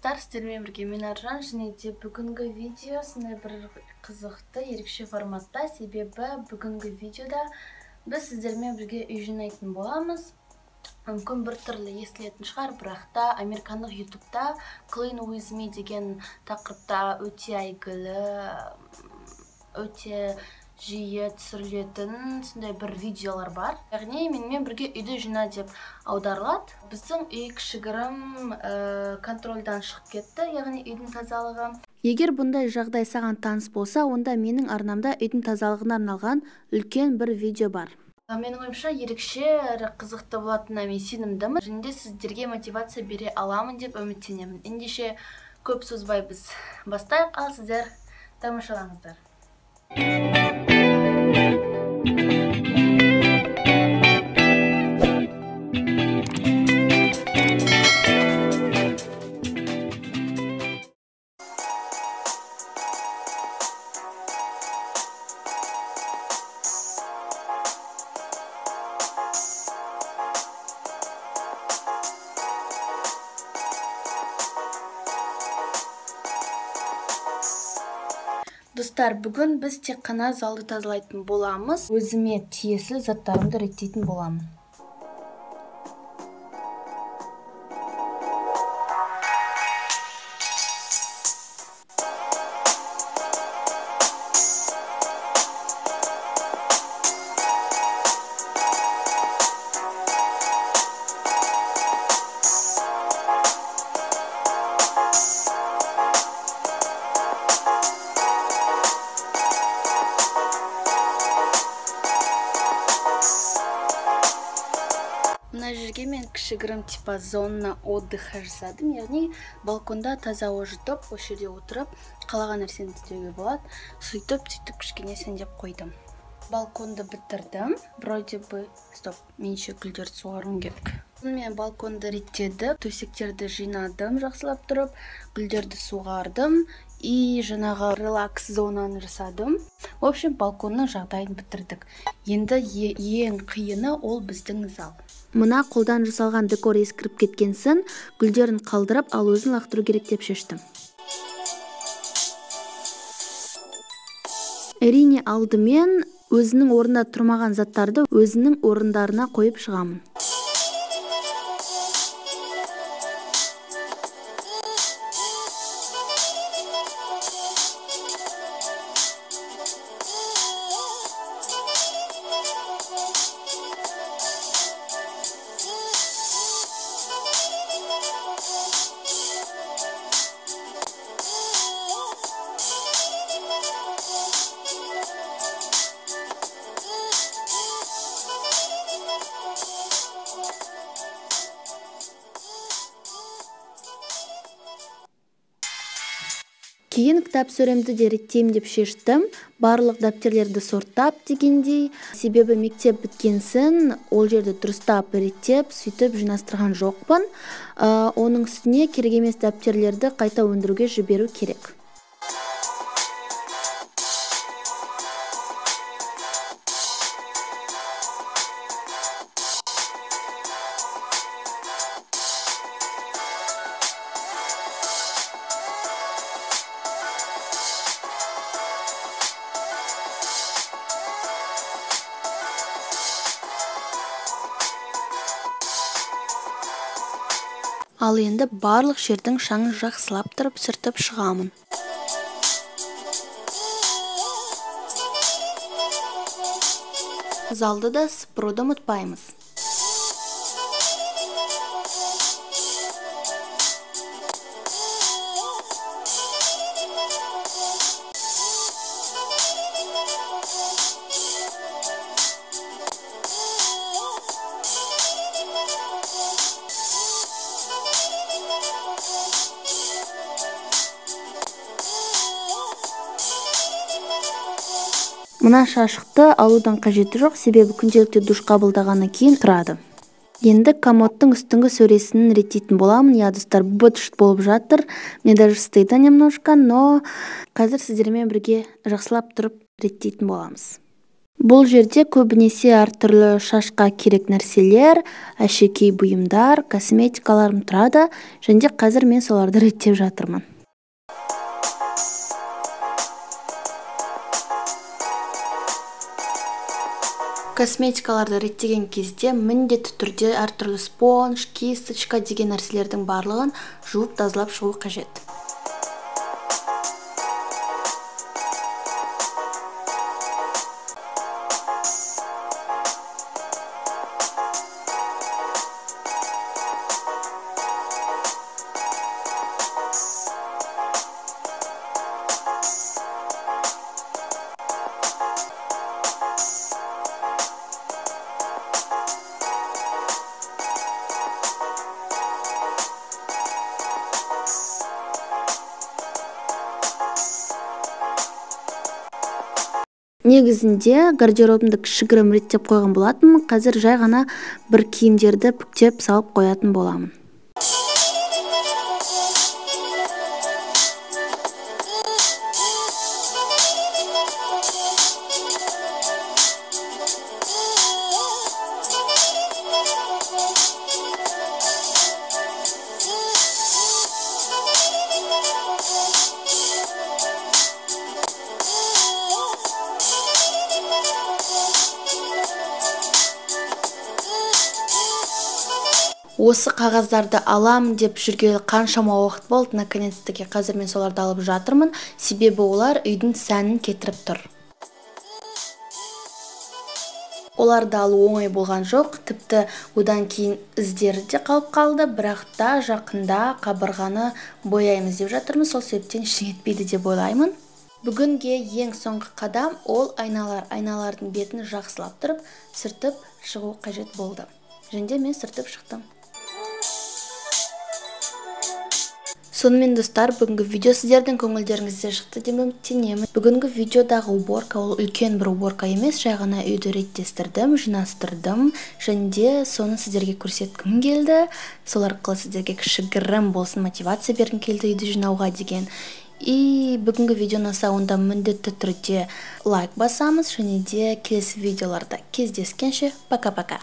достар, сіздермен бірге мен Аржан, және де бүгінгі видео сондай бір қызықты, ерекше форматта, себебі бүгінгі видеода біз сіздермен бірге үй жинайтын боламыз. Мүмкін бір түрлі естілетін шығар, бірақ та американдық ютубта Clean with me деген тақырыпта өте әйгілі, өте жиі түсірілетін сондай бір видеолар бар. Яғни менімен бірге үйді жина деп аударылады. Біздің үй кішігірім контрольдан шығып кетті, яғни үйдің тазалығы. Егер бұндай жағдай саған таныс болса, онда менің арнамда үйдің тазалығына арналған үлкен бір видео бар. Менің ойымша ерекше әрі қызықты болатынына мен сенімдімін. Және де сіздерге мотивация бере аламын деп үміттенемін. Ендеше көп созбай біз бастайық, ал сіздер тамашалаңыздар. Достар, бүгін біз тек қана залды тазалайтын боламыз. Өзіме тиесілі заттарымды реттейтін боламын. Мына жерге мен кішігірім типа зона отдыха жасадым, яғни балконда таза жутып, осы жерде отырып, қалаған нәрсені істеуге болады. Сөйтіп кішкене сәндеп қойдым. Балконды бітірдім. Вроде бы, менше гүлдерді суаруым керек. Мен балконды реттедім, төсектерді жинадым, жақсылап тұрып, гүлдерді суғардым и жаңағы релакс зонаны жасадым. В общем, балконның жағдайын бітірдік. Енді ең қиыны ол біздің зал. Мына қолдан жасалған декор ескіріп кеткенсін, гүлдерін қалдырып, ал өзін лақтыру керек деп шештім. Әрине алдымен өзінің орнында тұрмаған заттарды өзінің орындарына қойып шығамын. Кейін кітап сөремді де реттеймін деп шештім. Барлық дәптерлерді сорттап дегендей. Себебі мектеп біткенсін, ол жерді дұрыстап реттеп, сөйтіп жинастырған жоқпын. Оның үстіне керек емес дәптерлерді қайта өндіруге жіберу керек. Ал енді барлық жердің шаңын жақсылап тұрып сүртіп шығамын. Залды да сыпыруды ұмытпаймыз. Мына шашықты алудың қажеті жоқ, себебі күнделікті душ қабылдағаннан кейін тұрады. Енді комодтың үстіңгі сөресін реттейтін боламын. Я, достар, быт-шыт болып жатыр. Мне даже стыдно немножко, но қазір сіздермен бірге жақсылап тұрып реттейтін боламыз. Бул жерде көбүнесе ар түрлүү шашка керек нерселер, ашекей буюмдар, косметикаларым турат және қазір мен соларды реттеп жатырмын. Косметикаларды реттеген кезде міндетті түрде ар түрлі спонж, кисточка деген нәрселердің барлығын жуып тазалап шығу қажет. Негізінде гардеробымды кішігірім реттеп қойған болатынмын. Қазір жай ғана бір киімдерді бүктеп салып қоятын боламын. Осы қағаздарды алам деп жүргелі қаншама уақыт болды, наконец-таки қазір мен соларды алып жатырмын, себебі олар үйдің сәнін кетіріп тұр. Оларды алу оңай болған жоқ, тіпті одан кейін іздері де қалып қалды, бірақ та жақында қабырғаны бояймыз деп жатырмыз, сол себептен ештеңе етпейді деп ойлаймын. Бүгінге ең соңғы қадам ол айналардың бетін жақсылап тұрып, сүртіп шығу қажет болды. Және мен сүртіп шықтым. Сонымен достар, бүгінгі видео сіздердің көңілдеріңізде шықты деп үміттенемін. Бүгінгі видеодағы уборка ол үлкен бір уборка емес, жай ғана үйді реттестірдім, жинастырдым, және де соны сіздерге көрсеткім келді. Сол арқылы сіздерге кішігірім болсын мотивация бергім келді үйді жинауға деген. И бүгінгі видео ұнаса, онда міндетті түрде лайк басамыз, және де келесі видеоларда кездескенше пока-пока.